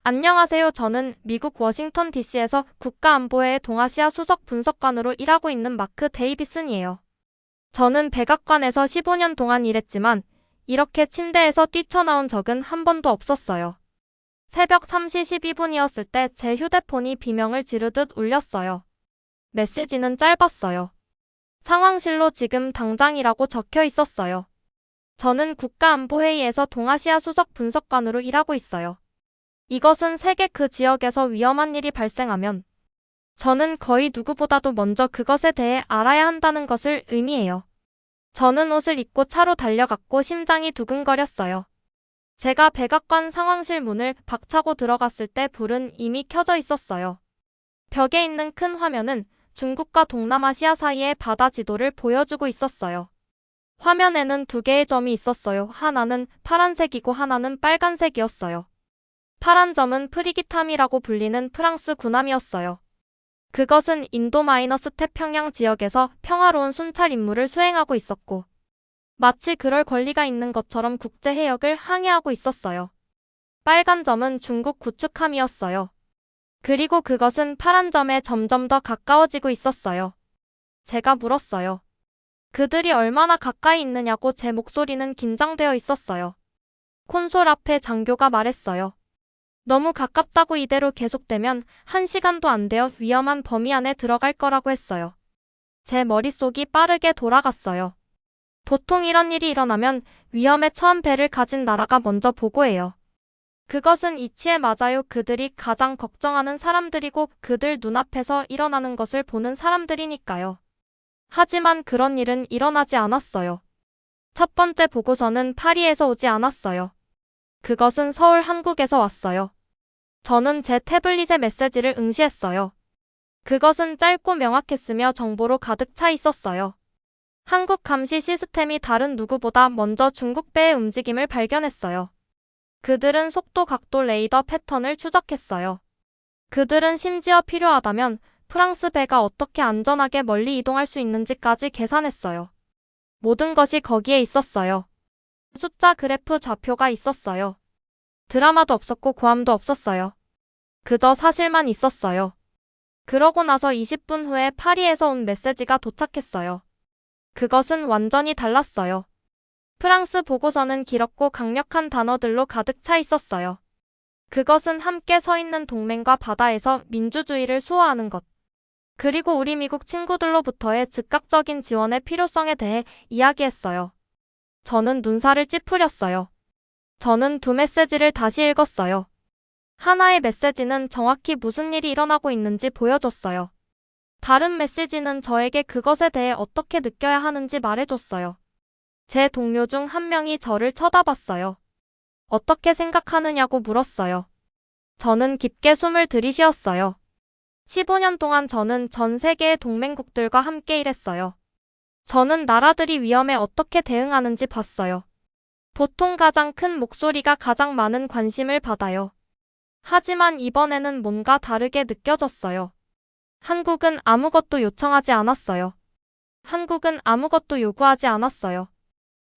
안녕하세요. 저는 미국 워싱턴 DC에서 국가안보회의 동아시아 수석 분석관으로 일하고 있는 마크 데이비슨이에요. 저는 백악관에서 15년 동안 일했지만 이렇게 침대에서 뛰쳐나온 적은 한 번도 없었어요. 새벽 3시 12분이었을 때 제 휴대폰이 비명을 지르듯 울렸어요. 메시지는 짧았어요. 상황실로 지금 당장이라고 적혀 있었어요. 저는 국가안보회의에서 동아시아 수석 분석관으로 일하고 있어요. 이것은 세계 그 지역에서 위험한 일이 발생하면 저는 거의 누구보다도 먼저 그것에 대해 알아야 한다는 것을 의미해요. 저는 옷을 입고 차로 달려갔고 심장이 두근거렸어요. 제가 백악관 상황실 문을 박차고 들어갔을 때 불은 이미 켜져 있었어요. 벽에 있는 큰 화면은 중국과 동남아시아 사이의 바다 지도를 보여주고 있었어요. 화면에는 두 개의 점이 있었어요. 하나는 파란색이고 하나는 빨간색이었어요. 파란 점은 프리기탐이라고 불리는 프랑스 군함이었어요. 그것은 인도-태평양 지역에서 평화로운 순찰 임무를 수행하고 있었고 마치 그럴 권리가 있는 것처럼 국제 해역을 항해하고 있었어요. 빨간 점은 중국 구축함이었어요. 그리고 그것은 파란 점에 점점 더 가까워지고 있었어요. 제가 물었어요. 그들이 얼마나 가까이 있느냐고. 제 목소리는 긴장되어 있었어요. 콘솔 앞에 장교가 말했어요. 너무 가깝다고. 이대로 계속되면 1시간도 안 되어 위험한 범위 안에 들어갈 거라고 했어요. 제 머릿속이 빠르게 돌아갔어요. 보통 이런 일이 일어나면 위험에 처한 배를 가진 나라가 먼저 보고해요. 그것은 이치에 맞아요. 그들이 가장 걱정하는 사람들이고 그들 눈앞에서 일어나는 것을 보는 사람들이니까요. 하지만 그런 일은 일어나지 않았어요. 첫 번째 보고서는 파리에서 오지 않았어요. 그것은 서울 한국에서 왔어요. 저는 제 태블릿에 메시지를 응시했어요. 그것은 짧고 명확했으며 정보로 가득 차 있었어요. 한국 감시 시스템이 다른 누구보다 먼저 중국 배의 움직임을 발견했어요. 그들은 속도, 각도, 레이더 패턴을 추적했어요. 그들은 심지어 필요하다면 프랑스 배가 어떻게 안전하게 멀리 이동할 수 있는지까지 계산했어요. 모든 것이 거기에 있었어요. 숫자 그래프 좌표가 있었어요. 드라마도 없었고 고함도 없었어요. 그저 사실만 있었어요. 그러고 나서 20분 후에 파리에서 온 메시지가 도착했어요. 그것은 완전히 달랐어요. 프랑스 보고서는 길었고 강력한 단어들로 가득 차 있었어요. 그것은 함께 서 있는 동맹과 바다에서 민주주의를 수호하는 것. 그리고 우리 미국 친구들로부터의 즉각적인 지원의 필요성에 대해 이야기했어요. 저는 눈살을 찌푸렸어요. 저는 두 메시지를 다시 읽었어요. 하나의 메시지는 정확히 무슨 일이 일어나고 있는지 보여줬어요. 다른 메시지는 저에게 그것에 대해 어떻게 느껴야 하는지 말해줬어요. 제 동료 중 한 명이 저를 쳐다봤어요. 어떻게 생각하느냐고 물었어요. 저는 깊게 숨을 들이쉬었어요. 15년 동안 저는 전 세계의 동맹국들과 함께 일했어요. 저는 나라들이 위험에 어떻게 대응하는지 봤어요. 보통 가장 큰 목소리가 가장 많은 관심을 받아요. 하지만 이번에는 뭔가 다르게 느껴졌어요. 한국은 아무것도 요청하지 않았어요. 한국은 아무것도 요구하지 않았어요.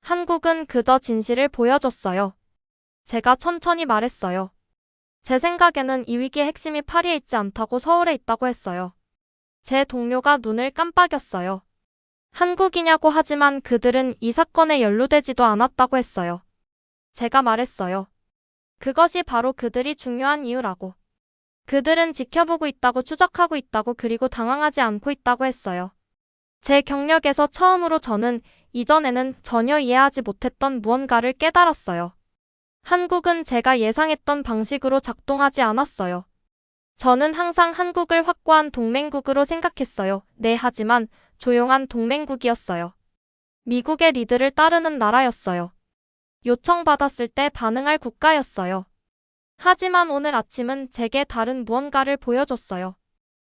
한국은 그저 진실을 보여줬어요. 제가 천천히 말했어요. 제 생각에는 이 위기의 핵심이 파리에 있지 않다고 서울에 있다고 했어요. 제 동료가 눈을 깜빡였어요. 한국이냐고. 하지만 그들은 이 사건에 연루되지도 않았다고 했어요. 제가 말했어요. 그것이 바로 그들이 중요한 이유라고. 그들은 지켜보고 있다고, 추적하고 있다고, 그리고 당황하지 않고 있다고 했어요. 제 경력에서 처음으로 저는 이전에는 전혀 이해하지 못했던 무언가를 깨달았어요. 한국은 제가 예상했던 방식으로 작동하지 않았어요. 저는 항상 한국을 확고한 동맹국으로 생각했어요. 네, 하지만 조용한 동맹국이었어요. 미국의 리드를 따르는 나라였어요. 요청받았을 때 반응할 국가였어요. 하지만 오늘 아침은 제게 다른 무언가를 보여줬어요.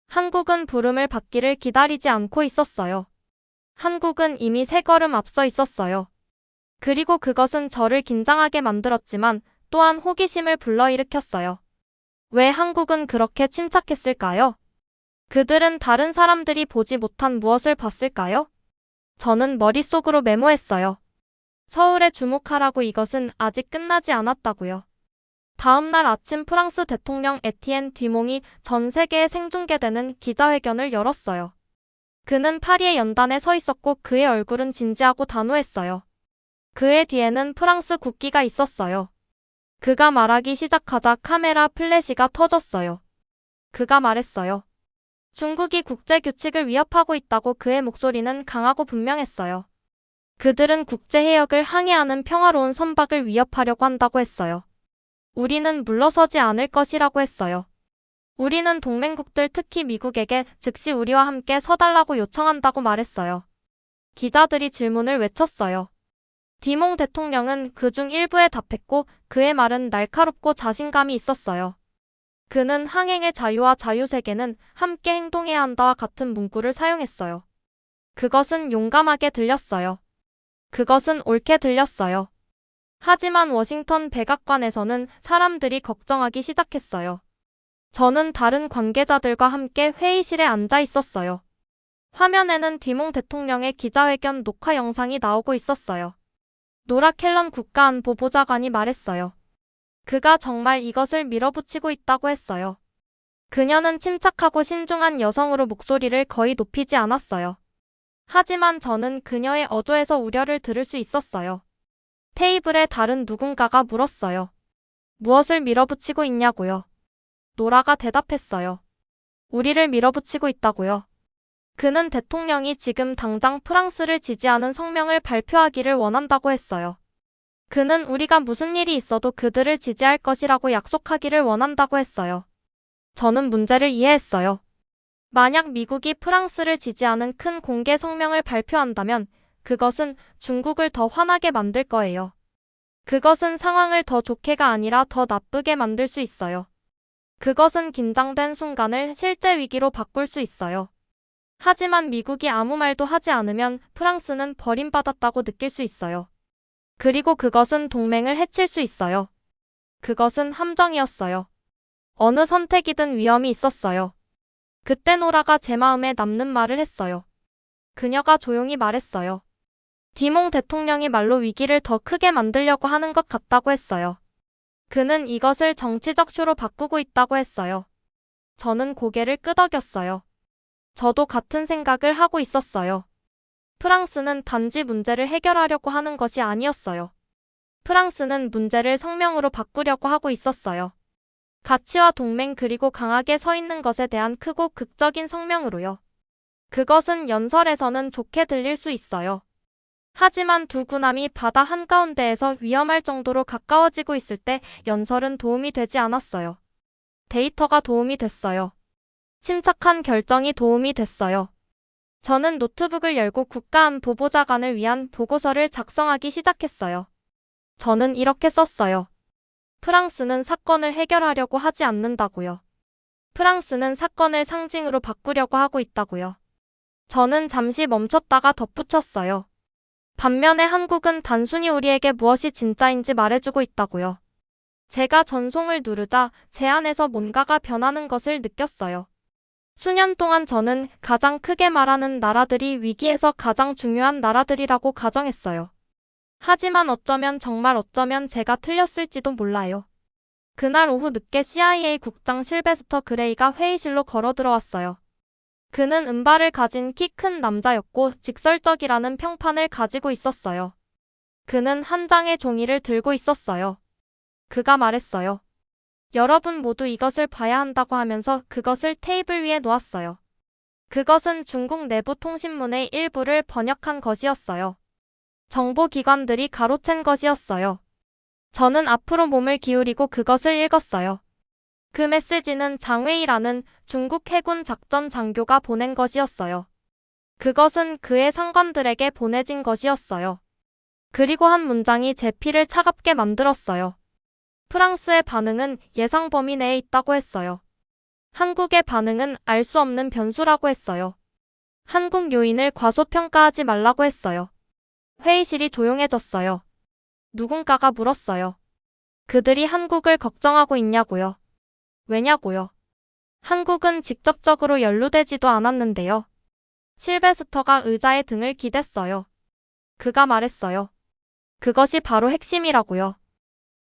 한국은 부름을 받기를 기다리지 않고 있었어요. 한국은 이미 세 걸음 앞서 있었어요. 그리고 그것은 저를 긴장하게 만들었지만 또한 호기심을 불러일으켰어요. 왜 한국은 그렇게 침착했을까요? 그들은 다른 사람들이 보지 못한 무엇을 봤을까요? 저는 머릿속으로 메모했어요. 서울에 주목하라고. 이것은 아직 끝나지 않았다고요. 다음 날 아침 프랑스 대통령 에티엔 뒤몽이 전 세계에 생중계되는 기자회견을 열었어요. 그는 파리의 연단에 서 있었고 그의 얼굴은 진지하고 단호했어요. 그의 뒤에는 프랑스 국기가 있었어요. 그가 말하기 시작하자 카메라 플래시가 터졌어요. 그가 말했어요. 중국이 국제 규칙을 위협하고 있다고. 그의 목소리는 강하고 분명했어요. 그들은 국제 해역을 항해하는 평화로운 선박을 위협하려고 한다고 했어요. 우리는 물러서지 않을 것이라고 했어요. 우리는 동맹국들 특히 미국에게 즉시 우리와 함께 서달라고 요청한다고 말했어요. 기자들이 질문을 외쳤어요. 뒤몽 대통령은 그중 일부에 답했고 그의 말은 날카롭고 자신감이 있었어요. 그는 항행의 자유와 자유세계는 함께 행동해야 한다와 같은 문구를 사용했어요. 그것은 용감하게 들렸어요. 그것은 옳게 들렸어요. 하지만 워싱턴 백악관에서는 사람들이 걱정하기 시작했어요. 저는 다른 관계자들과 함께 회의실에 앉아 있었어요. 화면에는 뒤몽 대통령의 기자회견 녹화 영상이 나오고 있었어요. 노라 켈런 국가안보보좌관이 말했어요. 그가 정말 이것을 밀어붙이고 있다고 했어요. 그녀는 침착하고 신중한 여성으로 목소리를 거의 높이지 않았어요. 하지만 저는 그녀의 어조에서 우려를 들을 수 있었어요. 테이블에 다른 누군가가 물었어요. 무엇을 밀어붙이고 있냐고요? 노라가 대답했어요. 우리를 밀어붙이고 있다고요. 그는 대통령이 지금 당장 프랑스를 지지하는 성명을 발표하기를 원한다고 했어요. 그는 우리가 무슨 일이 있어도 그들을 지지할 것이라고 약속하기를 원한다고 했어요. 저는 문제를 이해했어요. 만약 미국이 프랑스를 지지하는 큰 공개 성명을 발표한다면 그것은 중국을 더 화나게 만들 거예요. 그것은 상황을 더 좋게가 아니라 더 나쁘게 만들 수 있어요. 그것은 긴장된 순간을 실제 위기로 바꿀 수 있어요. 하지만 미국이 아무 말도 하지 않으면 프랑스는 버림받았다고 느낄 수 있어요. 그리고 그것은 동맹을 해칠 수 있어요. 그것은 함정이었어요. 어느 선택이든 위험이 있었어요. 그때 노라가 제 마음에 남는 말을 했어요. 그녀가 조용히 말했어요. 뒤몽 대통령이 말로 위기를 더 크게 만들려고 하는 것 같다고 했어요. 그는 이것을 정치적 쇼로 바꾸고 있다고 했어요. 저는 고개를 끄덕였어요. 저도 같은 생각을 하고 있었어요. 프랑스는 단지 문제를 해결하려고 하는 것이 아니었어요. 프랑스는 문제를 성명으로 바꾸려고 하고 있었어요. 가치와 동맹 그리고 강하게 서 있는 것에 대한 크고 극적인 성명으로요. 그것은 연설에서는 좋게 들릴 수 있어요. 하지만 두 군함이 바다 한가운데에서 위험할 정도로 가까워지고 있을 때 연설은 도움이 되지 않았어요. 데이터가 도움이 됐어요. 침착한 결정이 도움이 됐어요. 저는 노트북을 열고 국가안보보좌관을 위한 보고서를 작성하기 시작했어요. 저는 이렇게 썼어요. 프랑스는 사건을 해결하려고 하지 않는다고요. 프랑스는 사건을 상징으로 바꾸려고 하고 있다고요. 저는 잠시 멈췄다가 덧붙였어요. 반면에 한국은 단순히 우리에게 무엇이 진짜인지 말해주고 있다고요. 제가 전송을 누르자 제 안에서 뭔가가 변하는 것을 느꼈어요. 수년 동안 저는 가장 크게 말하는 나라들이 위기에서 가장 중요한 나라들이라고 가정했어요. 하지만 정말 어쩌면 제가 틀렸을지도 몰라요. 그날 오후 늦게 CIA 국장 실베스터 그레이가 회의실로 걸어 들어왔어요. 그는 은발을 가진 키 큰 남자였고 직설적이라는 평판을 가지고 있었어요. 그는 한 장의 종이를 들고 있었어요. 그가 말했어요. 여러분 모두 이것을 봐야 한다고 하면서 그것을 테이블 위에 놓았어요. 그것은 중국 내부 통신문의 일부를 번역한 것이었어요. 정보기관들이 가로챈 것이었어요. 저는 앞으로 몸을 기울이고 그것을 읽었어요. 그 메시지는 장웨이라는 중국 해군 작전 장교가 보낸 것이었어요. 그것은 그의 상관들에게 보내진 것이었어요. 그리고 한 문장이 제 피를 차갑게 만들었어요. 프랑스의 반응은 예상 범위 내에 있다고 했어요. 한국의 반응은 알 수 없는 변수라고 했어요. 한국 요인을 과소평가하지 말라고 했어요. 회의실이 조용해졌어요. 누군가가 물었어요. 그들이 한국을 걱정하고 있냐고요. 왜냐고요. 한국은 직접적으로 연루되지도 않았는데요. 실베스터가 의자에 등을 기댔어요. 그가 말했어요. 그것이 바로 핵심이라고요.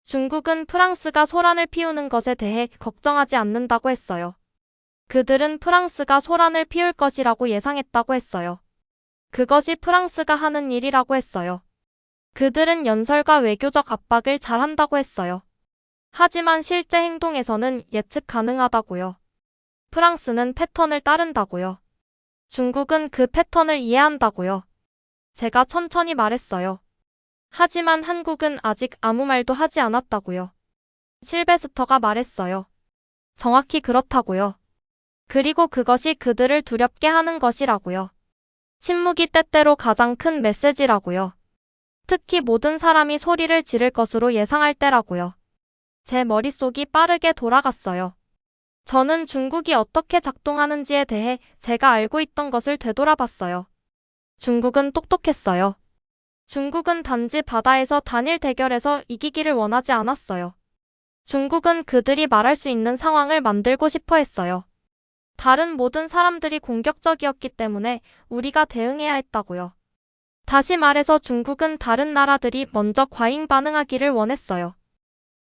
중국은 프랑스가 소란을 피우는 것에 대해 걱정하지 않는다고 했어요. 그들은 프랑스가 소란을 피울 것이라고 예상했다고 했어요. 그것이 프랑스가 하는 일이라고 했어요. 그들은 연설과 외교적 압박을 잘한다고 했어요. 하지만 실제 행동에서는 예측 가능하다고요. 프랑스는 패턴을 따른다고요. 중국은 그 패턴을 이해한다고요. 제가 천천히 말했어요. 하지만 한국은 아직 아무 말도 하지 않았다고요. 실베스터가 말했어요. 정확히 그렇다고요. 그리고 그것이 그들을 두렵게 하는 것이라고요. 침묵이 때때로 가장 큰 메시지라고요. 특히 모든 사람이 소리를 지를 것으로 예상할 때라고요. 제 머릿속이 빠르게 돌아갔어요. 저는 중국이 어떻게 작동하는지에 대해 제가 알고 있던 것을 되돌아봤어요. 중국은 똑똑했어요. 중국은 단지 바다에서 단일 대결에서 이기기를 원하지 않았어요. 중국은 그들이 말할 수 있는 상황을 만들고 싶어 했어요. 다른 모든 사람들이 공격적이었기 때문에 우리가 대응해야 했다고요. 다시 말해서 중국은 다른 나라들이 먼저 과잉 반응하기를 원했어요.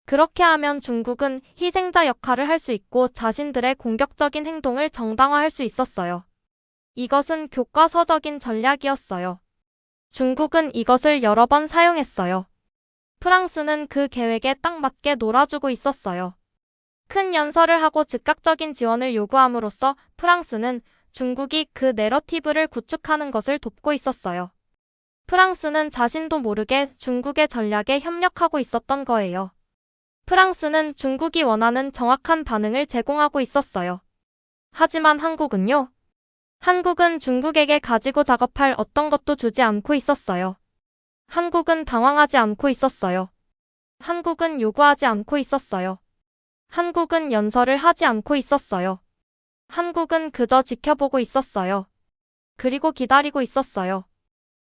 그렇게 하면 중국은 희생자 역할을 할 수 있고 자신들의 공격적인 행동을 정당화할 수 있었어요. 이것은 교과서적인 전략이었어요. 중국은 이것을 여러 번 사용했어요. 프랑스는 그 계획에 딱 맞게 놀아주고 있었어요. 큰 연설을 하고 즉각적인 지원을 요구함으로써 프랑스는 중국이 그 내러티브를 구축하는 것을 돕고 있었어요. 프랑스는 자신도 모르게 중국의 전략에 협력하고 있었던 거예요. 프랑스는 중국이 원하는 정확한 반응을 제공하고 있었어요. 하지만 한국은요? 한국은 중국에게 가지고 작업할 어떤 것도 주지 않고 있었어요. 한국은 당황하지 않고 있었어요. 한국은 요구하지 않고 있었어요. 한국은 연설을 하지 않고 있었어요. 한국은 그저 지켜보고 있었어요. 그리고 기다리고 있었어요.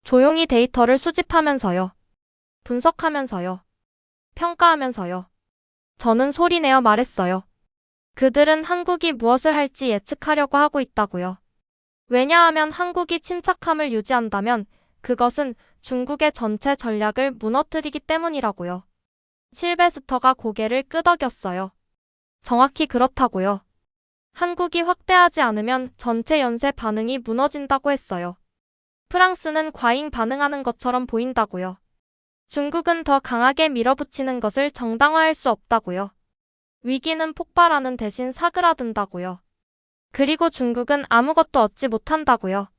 조용히 데이터를 수집하면서요. 분석하면서요. 평가하면서요. 저는 소리내어 말했어요. 그들은 한국이 무엇을 할지 예측하려고 하고 있다고요. 왜냐하면 한국이 침착함을 유지한다면 그것은 중국의 전체 전략을 무너뜨리기 때문이라고요. 실베스터가 고개를 끄덕였어요. 정확히 그렇다고요. 한국이 확대하지 않으면 전체 연쇄 반응이 무너진다고 했어요. 프랑스는 과잉 반응하는 것처럼 보인다고요. 중국은 더 강하게 밀어붙이는 것을 정당화할 수 없다고요. 위기는 폭발하는 대신 사그라든다고요. 그리고 중국은 아무것도 얻지 못한다고요.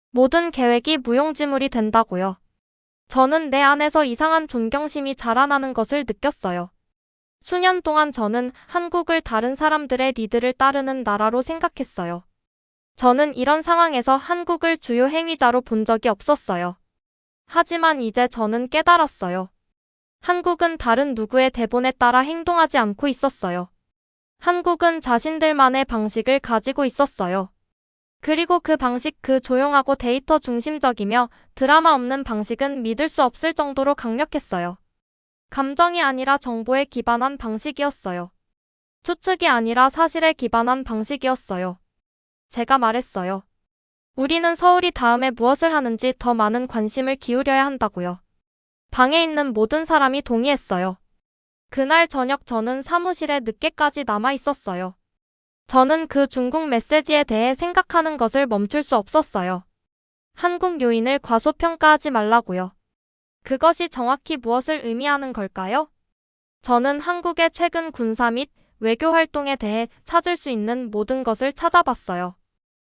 모든 계획이 무용지물이 된다고요. 저는 내 안에서 이상한 존경심이 자라나는 것을 느꼈어요. 수년 동안 저는 한국을 다른 사람들의 리드를 따르는 나라로 생각했어요. 저는 이런 상황에서 한국을 주요 행위자로 본 적이 없었어요. 하지만 이제 저는 깨달았어요. 한국은 다른 누구의 대본에 따라 행동하지 않고 있었어요. 한국은 자신들만의 방식을 가지고 있었어요. 그리고 그 방식, 그 조용하고 데이터 중심적이며 드라마 없는 방식은 믿을 수 없을 정도로 강력했어요. 감정이 아니라 정보에 기반한 방식이었어요. 추측이 아니라 사실에 기반한 방식이었어요. 제가 말했어요. 우리는 서울이 다음에 무엇을 하는지 더 많은 관심을 기울여야 한다고요. 방에 있는 모든 사람이 동의했어요. 그날 저녁 저는 사무실에 늦게까지 남아 있었어요. 저는 그 중국 메시지에 대해 생각하는 것을 멈출 수 없었어요. 한국 요인을 과소평가하지 말라고요. 그것이 정확히 무엇을 의미하는 걸까요? 저는 한국의 최근 군사 및 외교 활동에 대해 찾을 수 있는 모든 것을 찾아봤어요.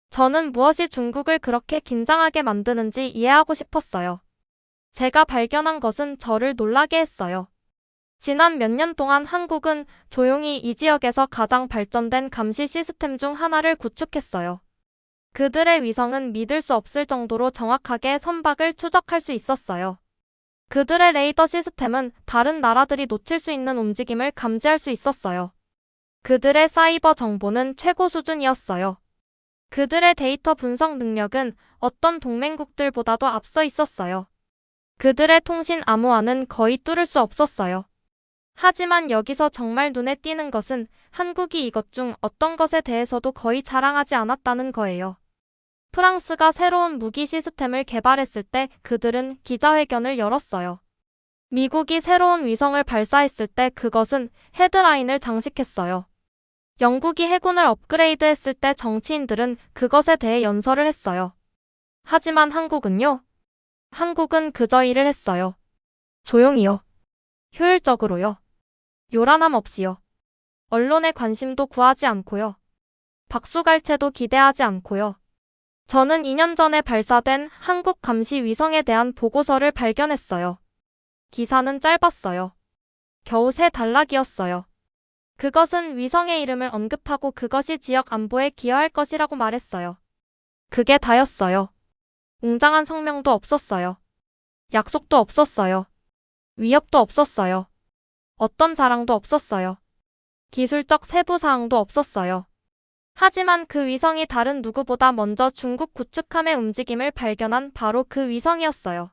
저는 무엇이 중국을 그렇게 긴장하게 만드는지 이해하고 싶었어요. 제가 발견한 것은 저를 놀라게 했어요. 지난 몇 년 동안 한국은 조용히 이 지역에서 가장 발전된 감시 시스템 중 하나를 구축했어요. 그들의 위성은 믿을 수 없을 정도로 정확하게 선박을 추적할 수 있었어요. 그들의 레이더 시스템은 다른 나라들이 놓칠 수 있는 움직임을 감지할 수 있었어요. 그들의 사이버 정보는 최고 수준이었어요. 그들의 데이터 분석 능력은 어떤 동맹국들보다도 앞서 있었어요. 그들의 통신 암호화는 거의 뚫을 수 없었어요. 하지만 여기서 정말 눈에 띄는 것은 한국이 이것 중 어떤 것에 대해서도 거의 자랑하지 않았다는 거예요. 프랑스가 새로운 무기 시스템을 개발했을 때 그들은 기자회견을 열었어요. 미국이 새로운 위성을 발사했을 때 그것은 헤드라인을 장식했어요. 영국이 해군을 업그레이드했을 때 정치인들은 그것에 대해 연설을 했어요. 하지만 한국은요? 한국은 그저 일을 했어요. 조용히요. 효율적으로요. 요란함 없이요. 언론의 관심도 구하지 않고요. 박수갈채도 기대하지 않고요. 저는 2년 전에 발사된 한국 감시 위성에 대한 보고서를 발견했어요. 기사는 짧았어요. 겨우 3단락이었어요. 그것은 위성의 이름을 언급하고 그것이 지역 안보에 기여할 것이라고 말했어요. 그게 다였어요. 웅장한 성명도 없었어요. 약속도 없었어요. 위협도 없었어요. 어떤 자랑도 없었어요. 기술적 세부 사항도 없었어요. 하지만 그 위성이 다른 누구보다 먼저 중국 구축함의 움직임을 발견한 바로 그 위성이었어요.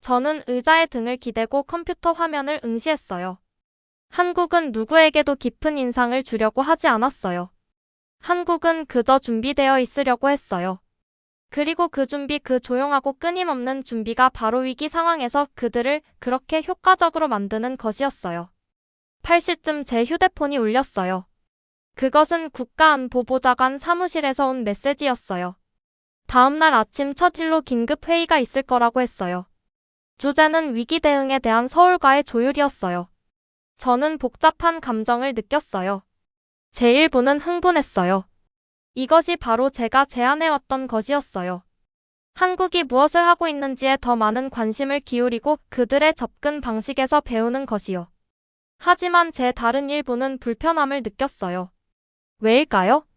저는 의자에 등을 기대고 컴퓨터 화면을 응시했어요. 한국은 누구에게도 깊은 인상을 주려고 하지 않았어요. 한국은 그저 준비되어 있으려고 했어요. 그리고 그 준비, 그 조용하고 끊임없는 준비가 바로 위기 상황에서 그들을 그렇게 효과적으로 만드는 것이었어요. 8시쯤 제 휴대폰이 울렸어요. 그것은 국가안보보좌관 사무실에서 온 메시지였어요. 다음날 아침 첫 일로 긴급 회의가 있을 거라고 했어요. 주제는 위기 대응에 대한 서울과의 조율이었어요. 저는 복잡한 감정을 느꼈어요. 제 일부는 흥분했어요. 이것이 바로 제가 제안해왔던 것이었어요. 한국이 무엇을 하고 있는지에 더 많은 관심을 기울이고 그들의 접근 방식에서 배우는 것이요. 하지만 제 다른 일부는 불편함을 느꼈어요. 왜일까요?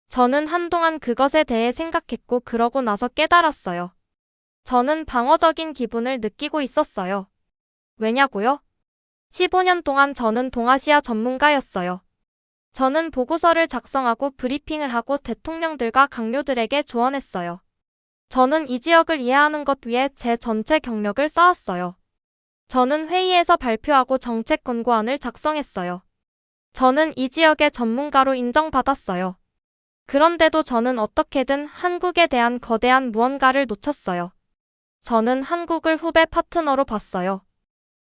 저는 한동안 그것에 대해 생각했고 그러고 나서 깨달았어요. 저는 방어적인 기분을 느끼고 있었어요. 왜냐고요? 15년 동안 저는 동아시아 전문가였어요. 저는 보고서를 작성하고 브리핑을 하고 대통령들과 강요들에게 조언했어요. 저는 이 지역을 이해하는 것 위에 제 전체 경력을 쌓았어요. 저는 회의에서 발표하고 정책 권고안을 작성했어요. 저는 이 지역의 전문가로 인정받았어요. 그런데도 저는 어떻게든 한국에 대한 거대한 무언가를 놓쳤어요. 저는 한국을 후배 파트너로 봤어요.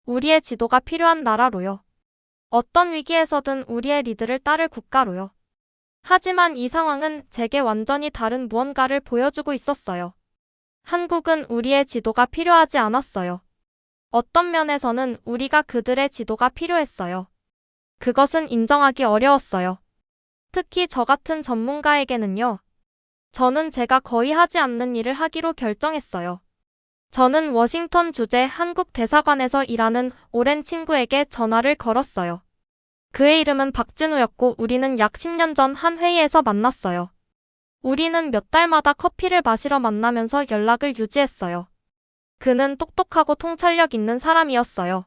우리의 지도가 필요한 나라로요. 어떤 위기에서든 우리의 리드를 따를 국가로요. 하지만 이 상황은 제게 완전히 다른 무언가를 보여주고 있었어요. 한국은 우리의 지도가 필요하지 않았어요. 어떤 면에서는 우리가 그들의 지도가 필요했어요. 그것은 인정하기 어려웠어요. 특히 저 같은 전문가에게는요. 저는 제가 거의 하지 않는 일을 하기로 결정했어요. 저는 워싱턴 주재 한국 대사관에서 일하는 오랜 친구에게 전화를 걸었어요. 그의 이름은 박진우였고 우리는 약 10년 전 한 회의에서 만났어요. 우리는 몇 달마다 커피를 마시러 만나면서 연락을 유지했어요. 그는 똑똑하고 통찰력 있는 사람이었어요.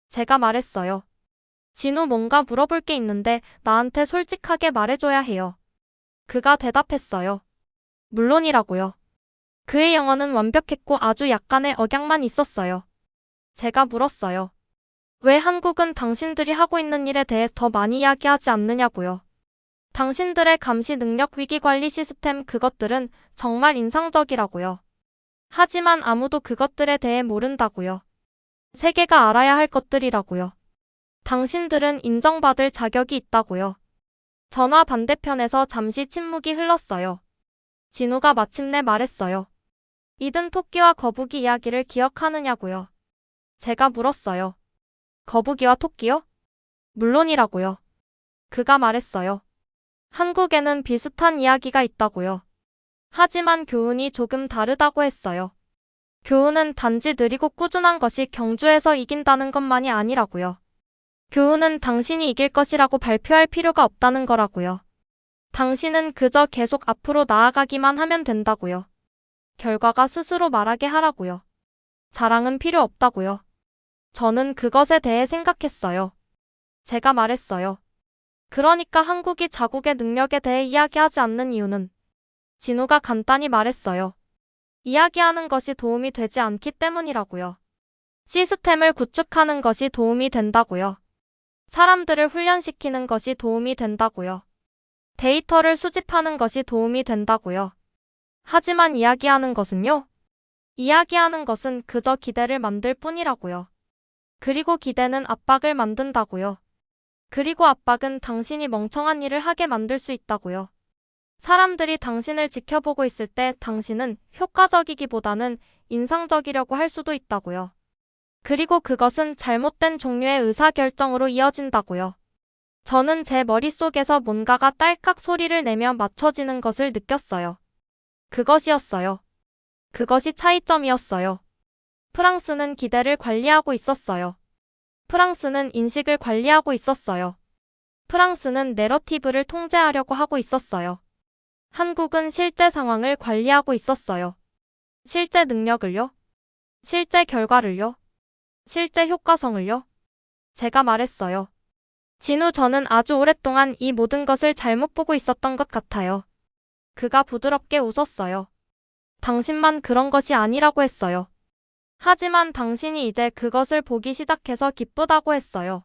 제가 말했어요. 진우, 뭔가 물어볼 게 있는데 나한테 솔직하게 말해줘야 해요. 그가 대답했어요. 물론이라고요. 그의 영어는 완벽했고 아주 약간의 억양만 있었어요. 제가 물었어요. 왜 한국은 당신들이 하고 있는 일에 대해 더 많이 이야기하지 않느냐고요. 당신들의 감시 능력, 위기 관리 시스템, 그것들은 정말 인상적이라고요. 하지만 아무도 그것들에 대해 모른다고요. 세계가 알아야 할 것들이라고요. 당신들은 인정받을 자격이 있다고요. 전화 반대편에서 잠시 침묵이 흘렀어요. 진우가 마침내 말했어요. 이든 토끼와 거북이 이야기를 기억하느냐고요. 제가 물었어요. 거북이와 토끼요? 물론이라고요. 그가 말했어요. 한국에는 비슷한 이야기가 있다고요. 하지만 교훈이 조금 다르다고 했어요. 교훈은 단지 느리고 꾸준한 것이 경주에서 이긴다는 것만이 아니라고요. 교훈은 당신이 이길 것이라고 발표할 필요가 없다는 거라고요. 당신은 그저 계속 앞으로 나아가기만 하면 된다고요. 결과가 스스로 말하게 하라고요. 자랑은 필요 없다고요. 저는 그것에 대해 생각했어요. 제가 말했어요. 그러니까 한국이 자국의 능력에 대해 이야기하지 않는 이유는? 진우가 간단히 말했어요. 이야기하는 것이 도움이 되지 않기 때문이라고요. 시스템을 구축하는 것이 도움이 된다고요. 사람들을 훈련시키는 것이 도움이 된다고요. 데이터를 수집하는 것이 도움이 된다고요. 하지만 이야기하는 것은요? 이야기하는 것은 그저 기대를 만들 뿐이라고요. 그리고 기대는 압박을 만든다고요. 그리고 압박은 당신이 멍청한 일을 하게 만들 수 있다고요. 사람들이 당신을 지켜보고 있을 때 당신은 효과적이기보다는 인상적이려고 할 수도 있다고요. 그리고 그것은 잘못된 종류의 의사결정으로 이어진다고요. 저는 제 머릿속에서 뭔가가 딸깍 소리를 내며 맞춰지는 것을 느꼈어요. 그것이었어요. 그것이 차이점이었어요. 프랑스는 기대를 관리하고 있었어요. 프랑스는 인식을 관리하고 있었어요. 프랑스는 내러티브를 통제하려고 하고 있었어요. 한국은 실제 상황을 관리하고 있었어요. 실제 능력을요? 실제 결과를요? 실제 효과성을요? 제가 말했어요. 진우, 저는 아주 오랫동안 이 모든 것을 잘못 보고 있었던 것 같아요. 그가 부드럽게 웃었어요. 당신만 그런 것이 아니라고 했어요. 하지만 당신이 이제 그것을 보기 시작해서 기쁘다고 했어요.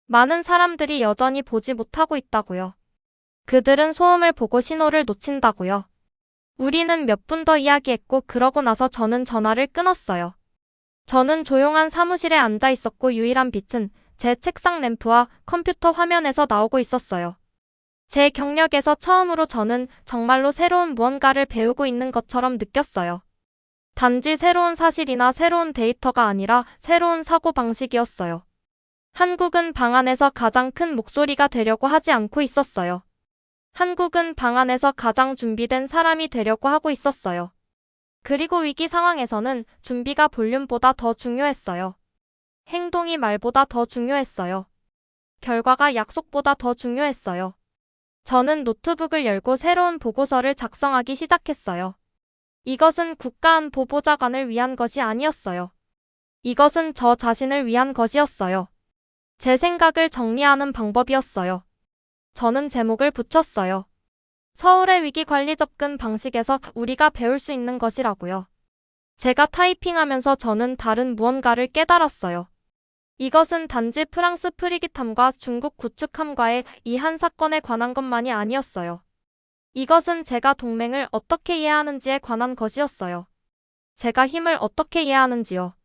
많은 사람들이 여전히 보지 못하고 있다고요. 그들은 소음을 보고 신호를 놓친다고요. 우리는 몇 분 더 이야기했고 그러고 나서 저는 전화를 끊었어요. 저는 조용한 사무실에 앉아 있었고 유일한 빛은 제 책상 램프와 컴퓨터 화면에서 나오고 있었어요. 제 경력에서 처음으로 저는 정말로 새로운 무언가를 배우고 있는 것처럼 느꼈어요. 단지 새로운 사실이나 새로운 데이터가 아니라 새로운 사고방식이었어요. 한국은 방 안에서 가장 큰 목소리가 되려고 하지 않고 있었어요. 한국은 방 안에서 가장 준비된 사람이 되려고 하고 있었어요. 그리고 위기 상황에서는 준비가 볼륨보다 더 중요했어요. 행동이 말보다 더 중요했어요. 결과가 약속보다 더 중요했어요. 저는 노트북을 열고 새로운 보고서를 작성하기 시작했어요. 이것은 국가안보보좌관을 위한 것이 아니었어요. 이것은 저 자신을 위한 것이었어요. 제 생각을 정리하는 방법이었어요. 저는 제목을 붙였어요. 서울의 위기관리 접근 방식에서 우리가 배울 수 있는 것이라고요. 제가 타이핑하면서 저는 다른 무언가를 깨달았어요. 이것은 단지 프랑스 프리기함과 중국 구축함과의 이 한 사건에 관한 것만이 아니었어요. 이것은 제가 동맹을 어떻게 이해하는지에 관한 것이었어요. 제가 힘을 어떻게 이해하는지요.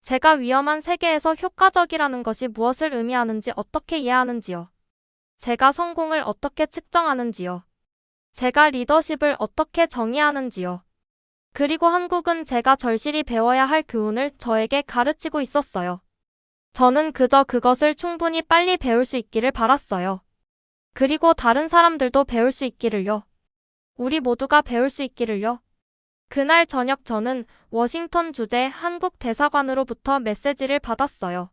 제가 위험한 세계에서 효과적이라는 것이 무엇을 의미하는지 어떻게 이해하는지요. 제가 성공을 어떻게 측정하는지요. 제가 리더십을 어떻게 정의하는지요. 그리고 한국은 제가 절실히 배워야 할 교훈을 저에게 가르치고 있었어요. 저는 그저 그것을 충분히 빨리 배울 수 있기를 바랐어요. 그리고 다른 사람들도 배울 수 있기를요. 우리 모두가 배울 수 있기를요. 그날 저녁 저는 워싱턴 주재 한국 대사관으로부터 메시지를 받았어요.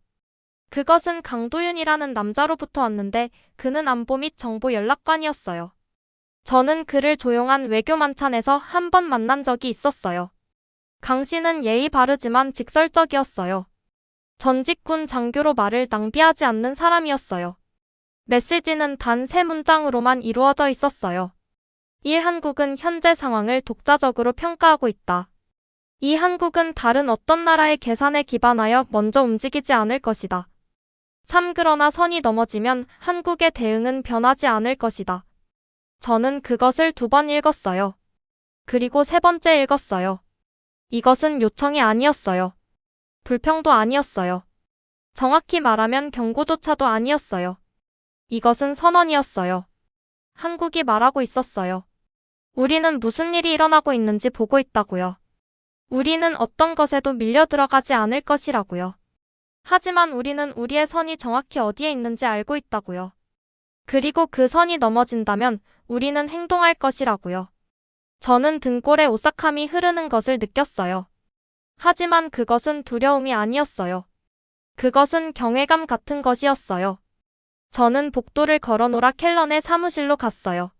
그것은 강도윤이라는 남자로부터 왔는데 그는 안보 및 정보 연락관이었어요. 저는 그를 조용한 외교 만찬에서 한 번 만난 적이 있었어요. 강 씨는 예의 바르지만 직설적이었어요. 전직군 장교로 말을 낭비하지 않는 사람이었어요. 메시지는 단 3문장으로만 이루어져 있었어요. 1. 한국은 현재 상황을 독자적으로 평가하고 있다. 2. 한국은 다른 어떤 나라의 계산에 기반하여 먼저 움직이지 않을 것이다. 3. 그러나 선이 넘어지면 한국의 대응은 변하지 않을 것이다. 저는 그것을 2번 읽었어요. 그리고 3번째 읽었어요. 이것은 요청이 아니었어요. 불평도 아니었어요. 정확히 말하면 경고조차도 아니었어요. 이것은 선언이었어요. 한국이 말하고 있었어요. 우리는 무슨 일이 일어나고 있는지 보고 있다고요. 우리는 어떤 것에도 밀려 들어가지 않을 것이라고요. 하지만 우리는 우리의 선이 정확히 어디에 있는지 알고 있다고요. 그리고 그 선이 넘어진다면 우리는 행동할 것이라고요. 저는 등골에 오싹함이 흐르는 것을 느꼈어요. 하지만 그것은 두려움이 아니었어요. 그것은 경외감 같은 것이었어요. 저는 복도를 걸어 노라 켈런의 사무실로 갔어요.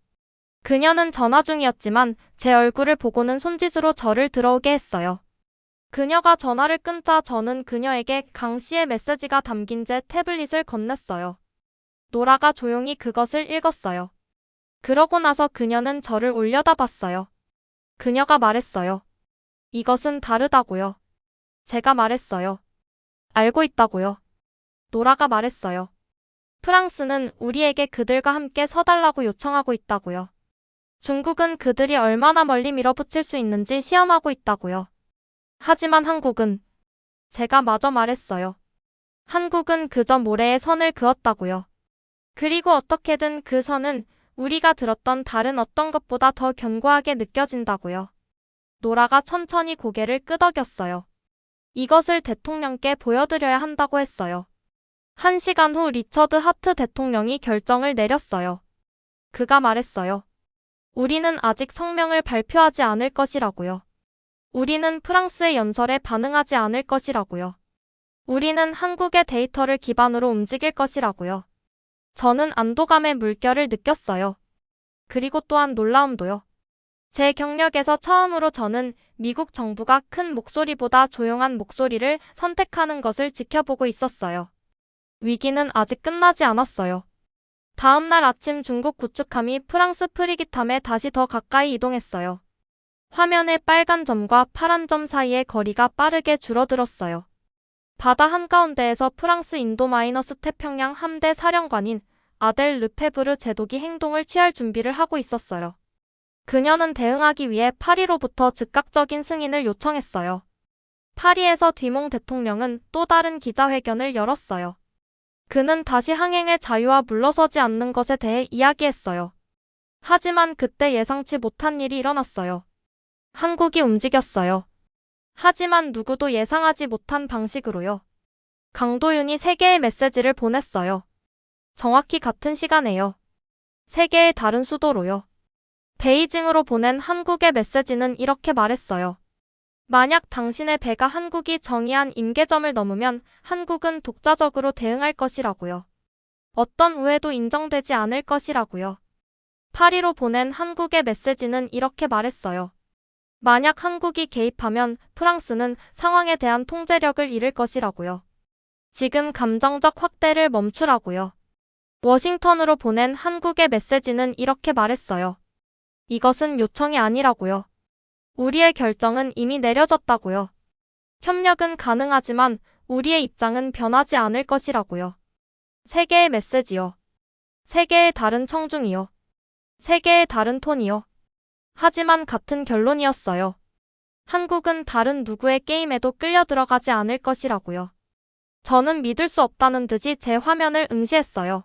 그녀는 전화 중이었지만 제 얼굴을 보고는 손짓으로 저를 들어오게 했어요. 그녀가 전화를 끊자 저는 그녀에게 강 씨의 메시지가 담긴 제 태블릿을 건넸어요. 노라가 조용히 그것을 읽었어요. 그러고 나서 그녀는 저를 올려다봤어요. 그녀가 말했어요. 이것은 다르다고요. 제가 말했어요. 알고 있다고요. 노라가 말했어요. 프랑스는 우리에게 그들과 함께 서달라고 요청하고 있다고요. 중국은 그들이 얼마나 멀리 밀어붙일 수 있는지 시험하고 있다고요. 하지만 한국은 제가 마저 말했어요. 한국은 그저 모래에 선을 그었다고요. 그리고 어떻게든 그 선은 우리가 들었던 다른 어떤 것보다 더 견고하게 느껴진다고요. 노라가 천천히 고개를 끄덕였어요. 이것을 대통령께 보여드려야 한다고 했어요. 1시간 후 리처드 하트 대통령이 결정을 내렸어요. 그가 말했어요. 우리는 아직 성명을 발표하지 않을 것이라고요. 우리는 프랑스의 연설에 반응하지 않을 것이라고요. 우리는 한국의 데이터를 기반으로 움직일 것이라고요. 저는 안도감의 물결을 느꼈어요. 그리고 또한 놀라움도요. 제 경력에서 처음으로 저는 미국 정부가 큰 목소리보다 조용한 목소리를 선택하는 것을 지켜보고 있었어요. 위기는 아직 끝나지 않았어요. 다음 날 아침 중국 구축함이 프랑스 프리기탐에 다시 더 가까이 이동했어요. 화면의 빨간 점과 파란 점 사이의 거리가 빠르게 줄어들었어요. 바다 한가운데에서 프랑스 인도- 태평양 함대 사령관인 아델 르페브르 제독이 행동을 취할 준비를 하고 있었어요. 그녀는 대응하기 위해 파리로부터 즉각적인 승인을 요청했어요. 파리에서 뒤몽 대통령은 또 다른 기자회견을 열었어요. 그는 다시 항행의 자유와 물러서지 않는 것에 대해 이야기했어요. 하지만 그때 예상치 못한 일이 일어났어요. 한국이 움직였어요. 하지만 누구도 예상하지 못한 방식으로요. 강도윤이 3개의 메시지를 보냈어요. 정확히 같은 시간에요. 3개의 다른 수도로요. 베이징으로 보낸 한국의 메시지는 이렇게 말했어요. 만약 당신의 배가 한국이 정의한 임계점을 넘으면 한국은 독자적으로 대응할 것이라고요. 어떤 우회도 인정되지 않을 것이라고요. 파리로 보낸 한국의 메시지는 이렇게 말했어요. 만약 한국이 개입하면 프랑스는 상황에 대한 통제력을 잃을 것이라고요. 지금 감정적 확대를 멈추라고요. 워싱턴으로 보낸 한국의 메시지는 이렇게 말했어요. 이것은 요청이 아니라고요. 우리의 결정은 이미 내려졌다고요. 협력은 가능하지만 우리의 입장은 변하지 않을 것이라고요. 3개의 메시지요. 3개의 다른 청중이요. 3개의 다른 톤이요. 하지만 같은 결론이었어요. 한국은 다른 누구의 게임에도 끌려 들어가지 않을 것이라고요. 저는 믿을 수 없다는 듯이 제 화면을 응시했어요.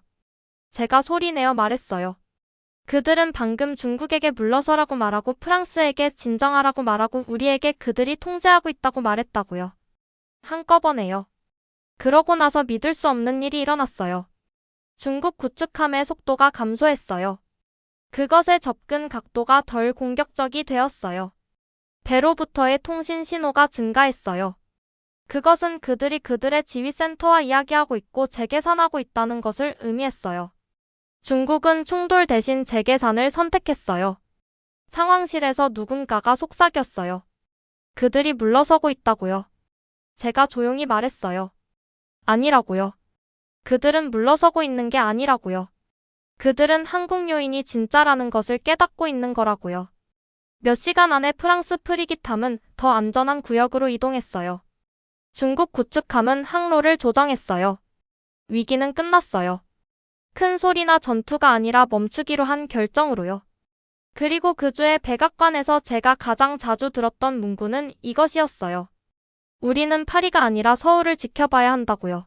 제가 소리내어 말했어요. 그들은 방금 중국에게 물러서라고 말하고 프랑스에게 진정하라고 말하고 우리에게 그들이 통제하고 있다고 말했다고요. 한꺼번에요. 그러고 나서 믿을 수 없는 일이 일어났어요. 중국 구축함의 속도가 감소했어요. 그것의 접근 각도가 덜 공격적이 되었어요. 배로부터의 통신 신호가 증가했어요. 그것은 그들이 그들의 지휘센터와 이야기하고 있고 재계산하고 있다는 것을 의미했어요. 중국은 충돌 대신 재계산을 선택했어요. 상황실에서 누군가가 속삭였어요. 그들이 물러서고 있다고요. 제가 조용히 말했어요. 아니라고요. 그들은 물러서고 있는 게 아니라고요. 그들은 한국 요인이 진짜라는 것을 깨닫고 있는 거라고요. 몇 시간 안에 프랑스 프리기탐은 더 안전한 구역으로 이동했어요. 중국 구축함은 항로를 조정했어요. 위기는 끝났어요. 큰 소리나 전투가 아니라 멈추기로 한 결정으로요. 그리고 그 주에 백악관에서 제가 가장 자주 들었던 문구는 이것이었어요. 우리는 파리가 아니라 서울을 지켜봐야 한다고요.